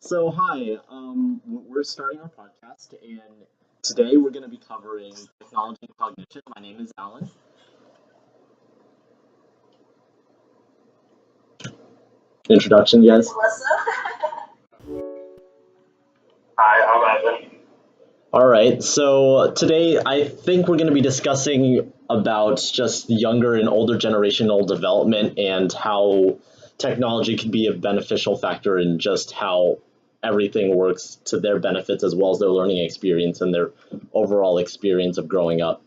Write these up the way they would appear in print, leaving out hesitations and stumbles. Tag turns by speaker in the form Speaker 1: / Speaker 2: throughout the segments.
Speaker 1: So, hi, we're starting our podcast, and today we're going to be covering technology and cognition. My name is Alan. Introduction, guys.
Speaker 2: Hi, I'm Evan.
Speaker 1: All right, so today I think we're going to be discussing about just younger and older generational development and how technology can be a beneficial factor in just how everything works to their benefits as well as their learning experience and their overall experience of growing up.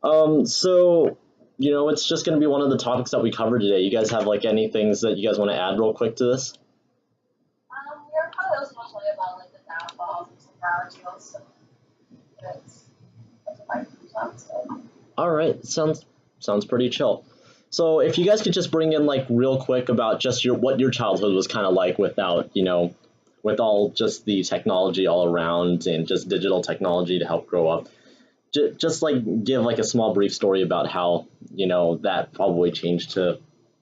Speaker 1: It's just going to be one of the topics that we cover today. You guys have like any things that you guys want to add real quick to this?
Speaker 3: We are probably also going to talk about like the downfalls of technology also. That's what my thoughts are.
Speaker 1: All right, sounds pretty chill. So if you guys could just bring in like real quick about just what your childhood was kind of like without, with all just the technology all around and just digital technology to help grow up. Just like give like a small brief story about how, that probably changed to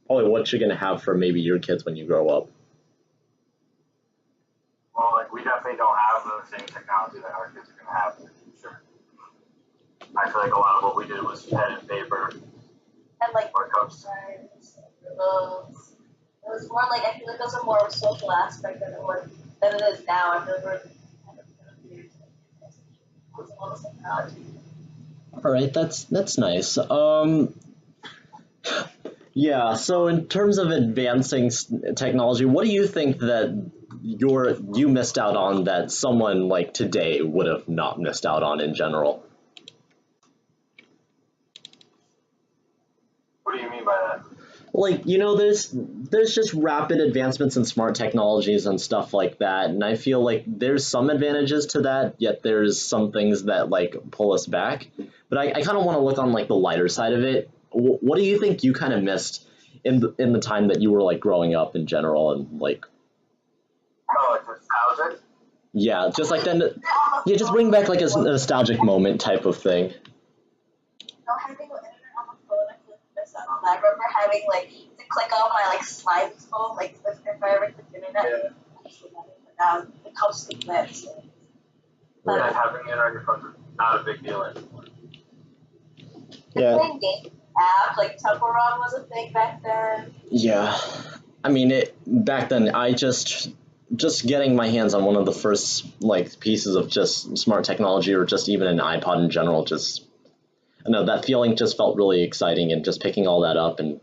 Speaker 1: probably what you're going to have for maybe your kids when you grow up.
Speaker 2: Well, like we definitely don't have the same technology that our kids are gonna have in the future. I feel like a lot of what we did was pen and paper
Speaker 3: And like
Speaker 2: or cups.
Speaker 3: friends, those. It was more like I feel like those are more of a social aspect than it is now. I feel like we're kind of weird with all this technology.
Speaker 1: All right, that's nice. Yeah, so in terms of advancing technology, what do you think that you missed out on that someone like today would have not missed out on in general?
Speaker 2: What do you mean by that?
Speaker 1: Like, there's just rapid advancements in smart technologies and stuff like that, and I feel like there's some advantages to that, yet there's some things that like pull us back. But I kind of want to look on like the lighter side of it. What do you think you kind of missed in the time that you were like growing up in general and like
Speaker 2: Oh, like nostalgic?
Speaker 1: yeah, just like then yeah, just bring back like a nostalgic moment type of thing.
Speaker 3: Having the internet on the phone, I feel like I missed out on that. I remember having like to click on my like slides phone, like if I ever clicked internet.
Speaker 2: Yeah.
Speaker 3: But now it comes to that. So.
Speaker 2: Yeah, having it on your phone is not a big deal anymore.
Speaker 1: Yeah.
Speaker 3: Playing game apps like Temple Run was a thing back then.
Speaker 1: Yeah, I mean it back then. I just getting my hands on one of the first like pieces of just smart technology or just even an iPod in general. Just I know that feeling just felt really exciting, and just picking all that up and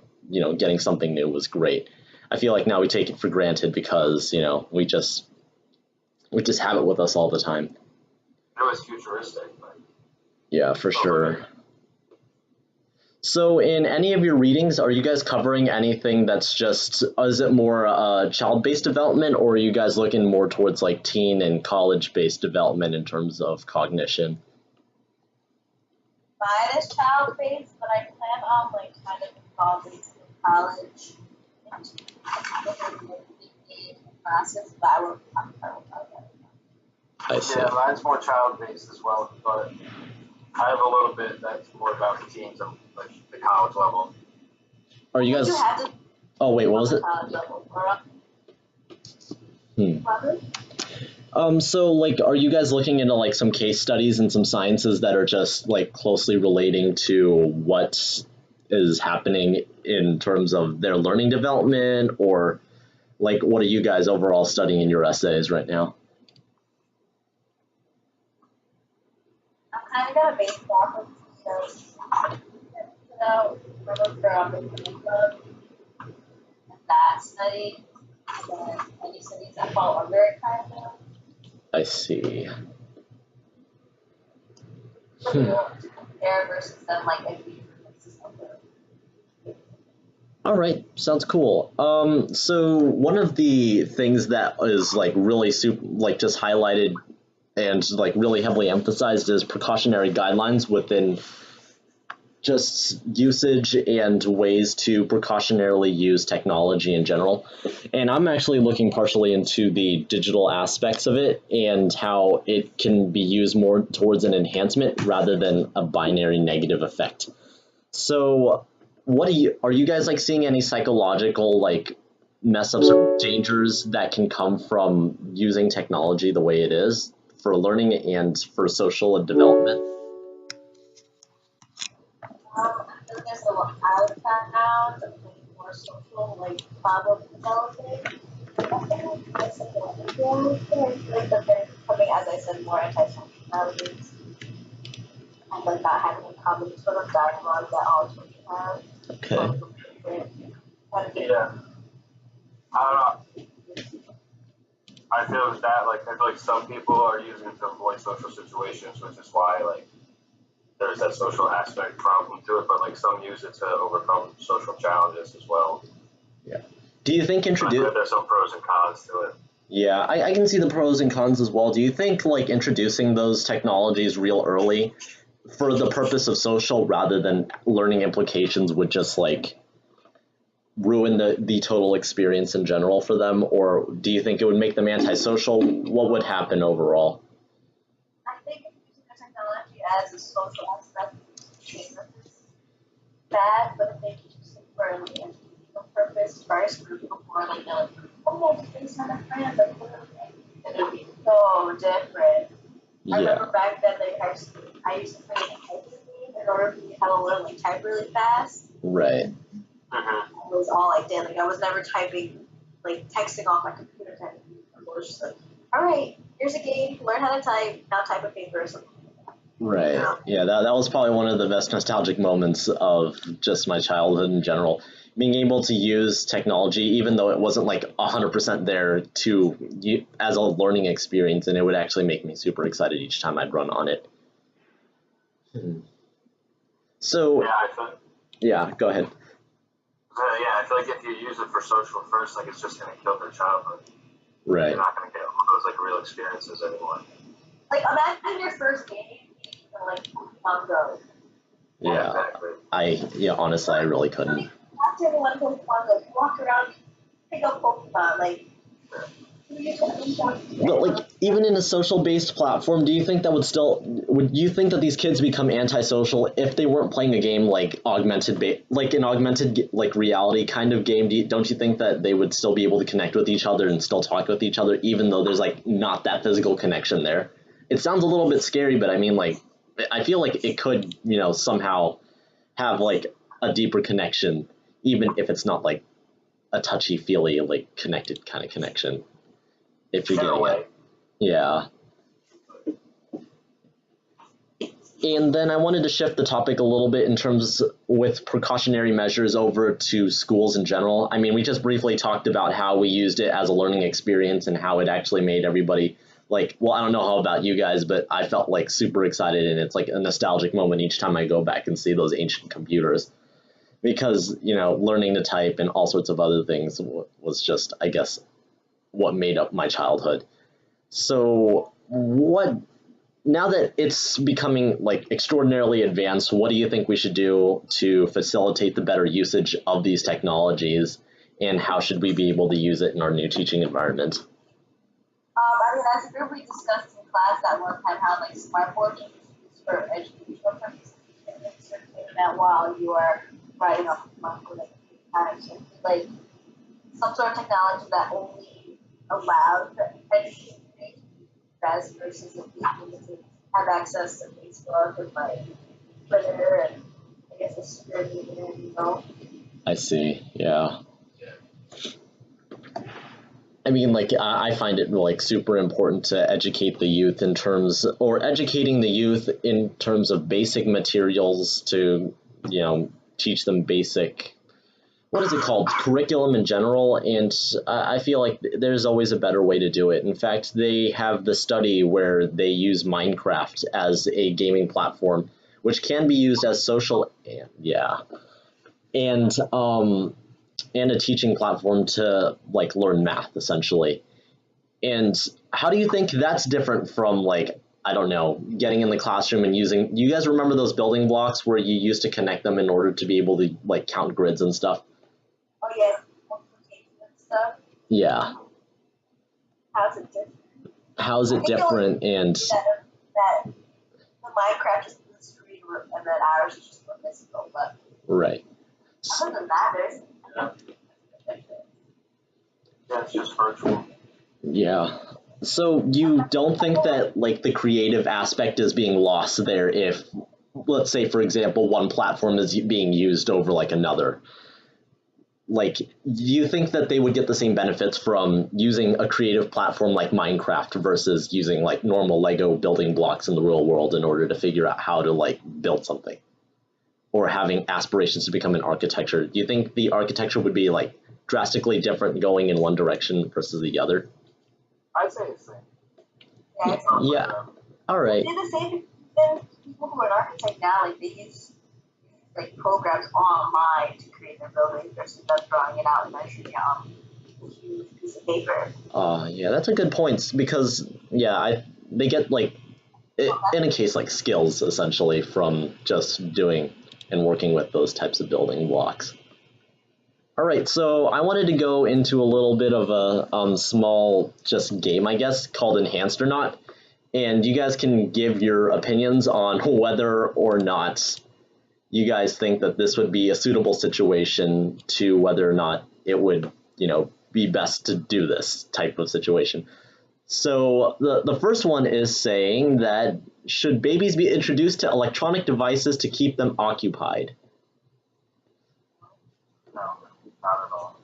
Speaker 1: getting something new was great. I feel like now we take it for granted because we just have it with us all the time.
Speaker 2: It was futuristic, but
Speaker 1: Yeah, for sure. So, in any of your readings, are you guys covering anything that's just, is it more child-based development, or are you guys looking more towards like teen and college-based development in terms of cognition?
Speaker 3: Mine is child based, but I plan on like kind of involving in college into classes, but I will talk about it.
Speaker 1: I see.
Speaker 2: yeah, mine's more child based as well, but I have a little bit that's more about the teens and like the college level.
Speaker 1: Are you guys?
Speaker 3: You have to
Speaker 1: Oh wait, what was it?
Speaker 3: college level or
Speaker 1: Hmm.
Speaker 3: college?
Speaker 1: So like, are you guys looking into like some case studies and some sciences that are just like closely relating to what is happening in terms of their learning development, or like what are you guys overall studying in your essays right now?
Speaker 3: I'm kind of gonna base it off of because remember the club and that study and any studies that fall under it kind of.
Speaker 1: I see.
Speaker 2: Yeah.
Speaker 3: To compare versus them like a something.
Speaker 1: All right, sounds cool. So one of the things that is like really super, like just highlighted and like really heavily emphasized is precautionary guidelines within just usage and ways to precautionarily use technology in general. And I'm actually looking partially into the digital aspects of it and how it can be used more towards an enhancement rather than a binary negative effect. So, are you guys like seeing any psychological like mess ups or dangers that can come from using technology the way it is for learning and for social development?
Speaker 3: I think there's a lot out found of more social like problem development. I think that's like like that they're becoming, as I said, more antisocial nowadays. And like not having a common sort of dialogue that all children have.
Speaker 1: Okay.
Speaker 2: Yeah. I don't know. I feel that like I feel like some people are using it to avoid social situations, which is why like there's that social aspect problem to it. But like some use it to overcome social challenges as well.
Speaker 1: Yeah. Do you think
Speaker 2: I think
Speaker 1: introduce?
Speaker 2: there's some pros and cons to it.
Speaker 1: Yeah, I can see the pros and cons as well. Do you think like introducing those technologies real early for the purpose of social rather than learning implications would just like ruin the total experience in general for them, or do you think it would make them antisocial? What would happen overall?
Speaker 3: I think if using the technology as a social aspect is bad, but if they use it for an educational purpose first, before like they're like, oh, face on a friend, like then it would be so different. I
Speaker 1: Yeah,
Speaker 3: remember back then I used to play a typing game in order for me to have a learn like type really fast.
Speaker 1: right.
Speaker 2: Mm-hmm.
Speaker 3: It was all I did. Like I was never typing, like texting off my computer typing. I was just like, all right, here's a game. Learn how to type. Now type a paper or something.
Speaker 1: Right.
Speaker 3: Yeah.
Speaker 1: Yeah, that was probably one of the best nostalgic moments of just my childhood in general. Being able to use technology, even though it wasn't like 100% there as a learning experience, and it would actually make me super excited each time I'd run on it. Hmm. So,
Speaker 2: Yeah, I feel.
Speaker 1: yeah, go ahead.
Speaker 2: Yeah, I feel like if you use it for social first, like it's just gonna kill their childhood.
Speaker 1: Right.
Speaker 2: You're not gonna get all those like real experiences anymore.
Speaker 3: Like imagine your first game being like Pokemon Go.
Speaker 1: Yeah.
Speaker 2: Exactly.
Speaker 1: Honestly, I really couldn't.
Speaker 3: After everyone Pokemon Go, you walk around, pick up Pokemon, like.
Speaker 1: But like even in a social based platform, do you think that would you think that these kids become antisocial if they weren't playing a game like like an augmented like reality kind of game? Don't you think that they would still be able to connect with each other and still talk with each other even though there's like not that physical connection there? It sounds a little bit scary, but I mean like I feel like it could, somehow have like a deeper connection even if it's not like a touchy feely like connected kind of connection. If you're
Speaker 2: In a
Speaker 1: getting
Speaker 2: way.
Speaker 1: it. Yeah. And then I wanted to shift the topic a little bit in terms with precautionary measures over to schools in general. I mean, we just briefly talked about how we used it as a learning experience and how it actually made everybody like, well, I don't know how about you guys, but I felt like super excited and it's like a nostalgic moment each time I go back and see those ancient computers because, learning to type and all sorts of other things was just, I guess, what made up my childhood. So, now that it's becoming like extraordinarily advanced, what do you think we should do to facilitate the better usage of these technologies, and how should we be able to use it in our new teaching environment?
Speaker 3: I mean, as a group, we discussed in class that one time how like smartboard can be used for educational purposes. And insert that while you are writing off a monthly like time. So like some sort of technology that only allows the education to be best versus if people to have access to Facebook and like Twitter and I guess the security and.
Speaker 1: I see. Yeah. I mean, like, I find it like super important to educate the youth or educating the youth in terms of basic materials to, teach them basic, what is it called, curriculum in general. And I feel like there's always a better way to do it. In fact, they have the study where they use Minecraft as a gaming platform, which can be used as social, yeah, and a teaching platform to like learn math essentially. And how do you think that's different from like, I don't know, getting in the classroom and you guys remember those building blocks where you used to connect them in order to be able to like count grids and stuff?
Speaker 3: Oh yeah, multiplication and stuff.
Speaker 1: Yeah.
Speaker 3: How's it different?
Speaker 1: How's it different? And
Speaker 3: that the Minecraft is blue screen and then ours is just invisible, but
Speaker 1: right.
Speaker 3: other than that, there's no difference.
Speaker 2: Yeah, it's just virtual.
Speaker 1: Yeah. So you don't think that like the creative aspect is being lost there if, let's say, for example, one platform is being used over like another? Like, do you think that they would get the same benefits from using a creative platform like Minecraft versus using like normal Lego building blocks in the real world in order to figure out how to like build something? Or having aspirations to become an architecture, do you think the architecture would be like drastically different going in one direction versus the other?
Speaker 2: I'd say it's the same.
Speaker 3: Yeah, it's
Speaker 1: Yeah. All right.
Speaker 3: they're the same. Then people who are an architect now, like they use like programs online to create their building versus them drawing it out and measuring it on a huge piece of paper.
Speaker 1: Yeah, that's a good point because yeah, they get like in a case like skills essentially from just doing and working with those types of building blocks. All right, so I wanted to go into a little bit of a small just game, I guess, called Enhanced or Not, and you guys can give your opinions on whether or not you guys think that this would be a suitable situation to whether or not it would, be best to do this type of situation. So the first one is saying that should babies be introduced to electronic devices to keep them occupied?
Speaker 2: No, not at all.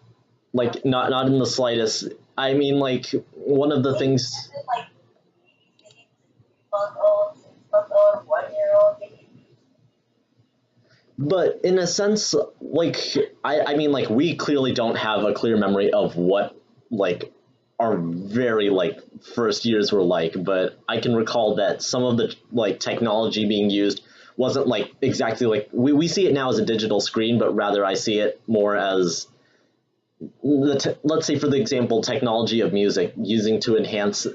Speaker 1: Like not in the slightest. I mean, like one of the things.
Speaker 3: Is it like 3 month old, 6 month old, 1 year old?
Speaker 1: But in a sense, like I mean, like we clearly don't have a clear memory of what like our very like first years were like, but I can recall that some of the like technology being used wasn't like exactly like we see it now as a digital screen, but rather I see it more as let's say for the example technology of music using to enhance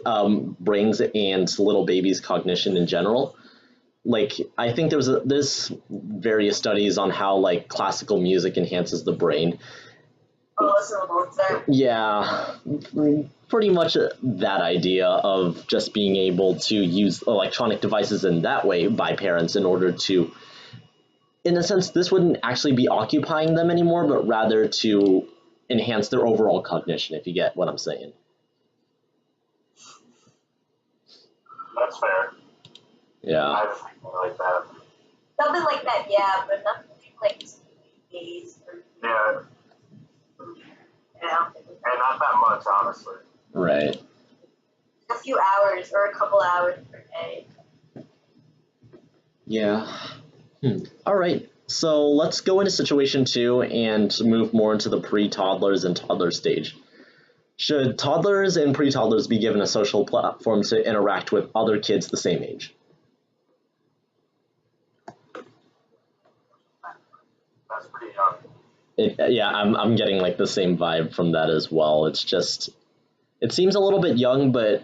Speaker 1: brains and little babies' cognition in general. Like I think there's various studies on how like classical music enhances the brain.
Speaker 3: Oh, so Mozart.
Speaker 1: Yeah, pretty much that idea of just being able to use electronic devices in that way by parents in order to, in a sense, this wouldn't actually be occupying them anymore, but rather to enhance their overall cognition, if you get what I'm saying.
Speaker 2: That's fair.
Speaker 1: Yeah.
Speaker 2: I have something like that.
Speaker 3: Something like that, yeah, but nothing like days or
Speaker 2: Yeah,
Speaker 3: yeah,
Speaker 2: and not that much, honestly.
Speaker 1: Right.
Speaker 3: a few hours or a couple hours per day.
Speaker 1: Yeah. All right. So let's go into situation two and move more into the pre-toddlers and toddler stage. Should toddlers and pre-toddlers be given a social platform to interact with other kids the same age?
Speaker 2: That's pretty young.
Speaker 1: Yeah, I'm getting like the same vibe from that as well. It's just, it seems a little bit young, but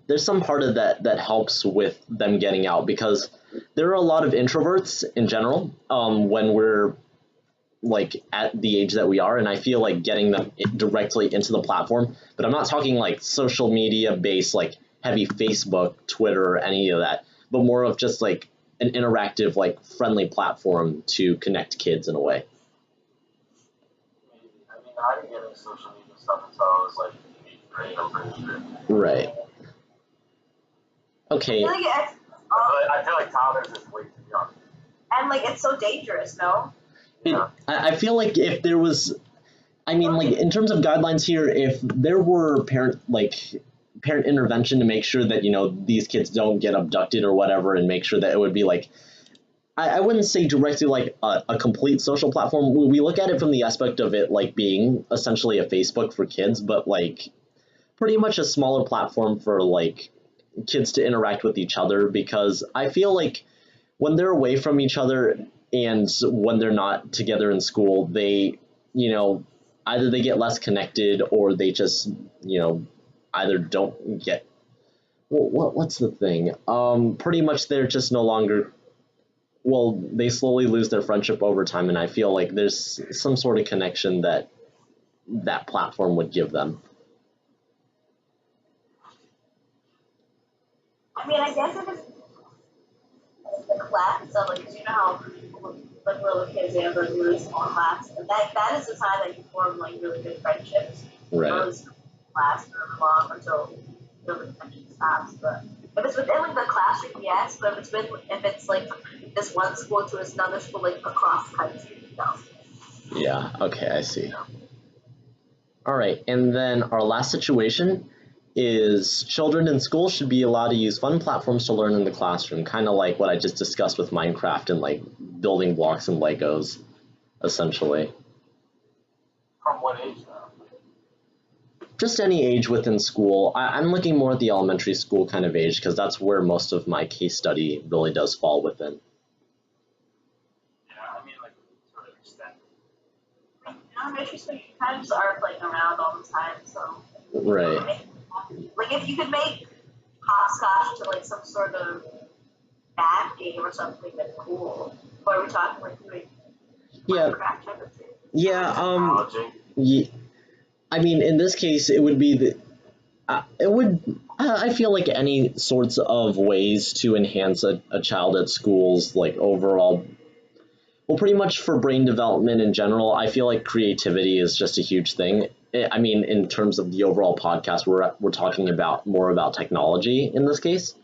Speaker 1: there's some part of that that helps with them getting out because there are a lot of introverts in general when we're like at the age that we are, and I feel like getting them directly into the platform, but I'm not talking like social media based like heavy Facebook, Twitter, or any of that, but more of just like an interactive like friendly platform to connect kids in a way.
Speaker 2: Maybe. I mean, I didn't get into social media stuff until I was like 8th grade, I'm pretty sure.
Speaker 1: Right.
Speaker 3: I
Speaker 1: Okay.
Speaker 3: feel like it's,
Speaker 2: I feel like toddlers is way too young.
Speaker 3: and like it's so dangerous, no?
Speaker 2: Yeah.
Speaker 1: I feel like if there was, I mean, like in terms of guidelines here, if there were parent intervention to make sure that these kids don't get abducted or whatever, and make sure that it would be like, I wouldn't say directly like a complete social platform. We look at it from the aspect of it like being essentially a Facebook for kids, but like pretty much a smaller platform for like kids to interact with each other, because I feel like when they're away from each other and when they're not together in school, they, either they get less connected or they just, either don't get, what's the thing? Pretty much they're just no longer, well, they slowly lose their friendship over time, and I feel like there's some sort of connection that that platform would give them.
Speaker 3: I mean, I guess if it's the class, so like, 'cause you know how people like little kids, they have like really small class, and that is the time that you form like really good friendships.
Speaker 1: Right.
Speaker 3: Those last really long until the friendship stops. But if it's within like the classroom, yes. But if it's like this one school to another school, like across the country, no.
Speaker 1: Yeah, okay, I see. All right, and then our last situation is children in school should be allowed to use fun platforms to learn in the classroom, kind of like what I just discussed with Minecraft and like building blocks and Legos, essentially.
Speaker 2: From what age though?
Speaker 1: Just any age within school. I'm looking more at the elementary school kind of age because that's where most of my case study really does fall within.
Speaker 2: Yeah, I mean like to an extent.
Speaker 3: In elementary school, you kind of just are playing around all the time, so.
Speaker 1: Right.
Speaker 3: Like if you could make hopscotch to like some sort of math game or something, that's cool. Or are we talking like doing
Speaker 1: Yeah.
Speaker 3: Minecraft type of thing?
Speaker 1: Yeah.
Speaker 2: Technology.
Speaker 1: Yeah, I mean, in this case, it would be the. It would. I feel like any sorts of ways to enhance a child at school's like overall. Well, pretty much for brain development in general, I feel like creativity is just a huge thing. I mean, in terms of the overall podcast, we're talking about more about technology in this case.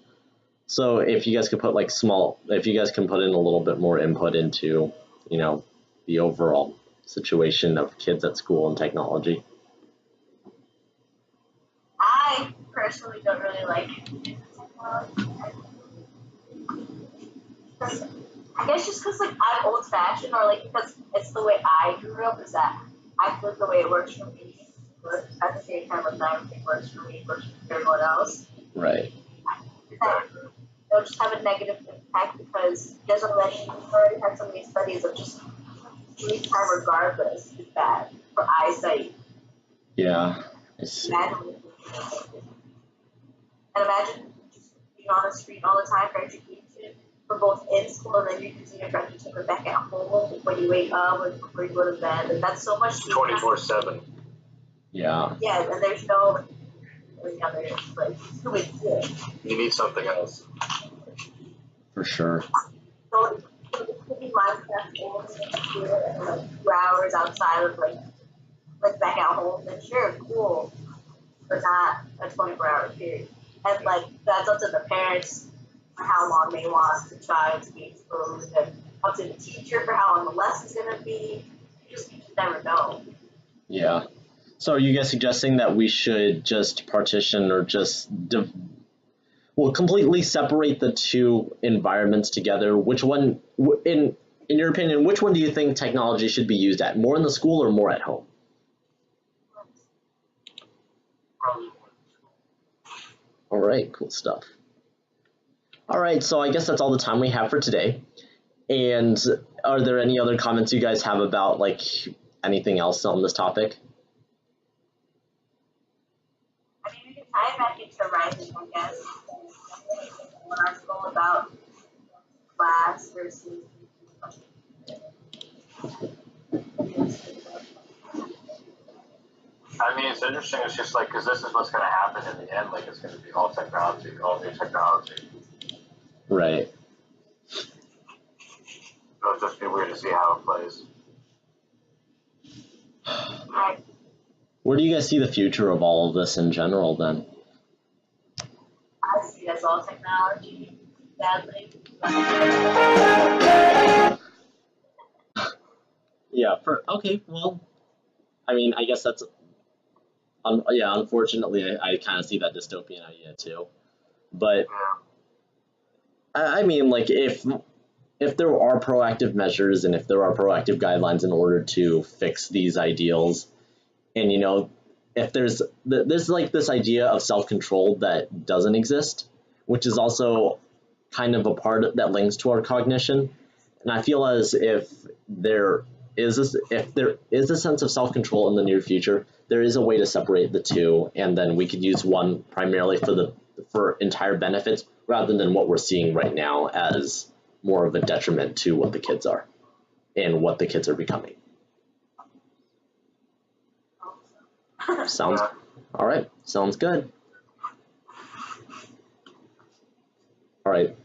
Speaker 1: So if you guys could put like if you guys can put in a little bit more input into, the overall situation of kids at school and technology.
Speaker 3: I personally don't really like technology. I guess just because like I'm old fashioned or like because it's the way I grew up is that I feel like the way it works for me, but at the same time like not everything works for me, works for everyone else.
Speaker 1: Right.
Speaker 3: That it'll just have a negative impact because there's already had so many studies of just screen time regardless is bad for eyesight.
Speaker 1: Yeah. I see.
Speaker 3: And imagine just being on the screen all the time for education, for both in school and then you can see your friends take it back at home when you wake up and before you go to bed. And that's so much
Speaker 2: 24/7.
Speaker 1: Yeah.
Speaker 3: Yeah, and there's no other like who would do it.
Speaker 2: You need something else.
Speaker 1: For sure.
Speaker 3: So it could be Minecraft only and like 2 hours outside of like back at home, then sure, cool. But not a 24-hour period. And like that's up to the parents for how long they want the child to be exposed, and up to the teacher for how long the lesson's gonna be. You just never know.
Speaker 1: Yeah. So are you guys suggesting that we should just partition or just completely separate the two environments together? Which one, in your opinion, which one do you think technology should be used at? More in the school or more at home?
Speaker 2: Probably.
Speaker 1: All right, cool stuff. All right, so I guess that's all the time we have for today. And are there any other comments you guys have about like anything else on this topic?
Speaker 3: I mean, we can tie it back into rising, I guess. An article about class versus.
Speaker 2: I mean, it's interesting. It's just like because this is what's going to happen in the end. Like it's going to be all technology, all new technology.
Speaker 1: Right.
Speaker 2: It'll just be weird to see how it plays.
Speaker 3: Right.
Speaker 1: Where do you guys see the future of all of this in general then?
Speaker 3: I see it as all technology, sadly.
Speaker 1: Yeah, okay, well, I mean, I guess that's, unfortunately, I kind of see that dystopian idea too. But, I mean, like, if there are proactive measures and if there are proactive guidelines in order to fix these ideals, and, if there's like this idea of self-control that doesn't exist, which is also kind of a part that links to our cognition, and I feel as if there is a sense of self-control in the near future, there is a way to separate the two, and then we could use one primarily for entire benefits rather than what we're seeing right now as more of a detriment to what the kids are and what the kids are becoming. Sounds all right. Sounds good. All right.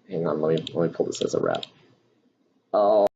Speaker 1: Hang on. Let me pull this as a wrap. Oh.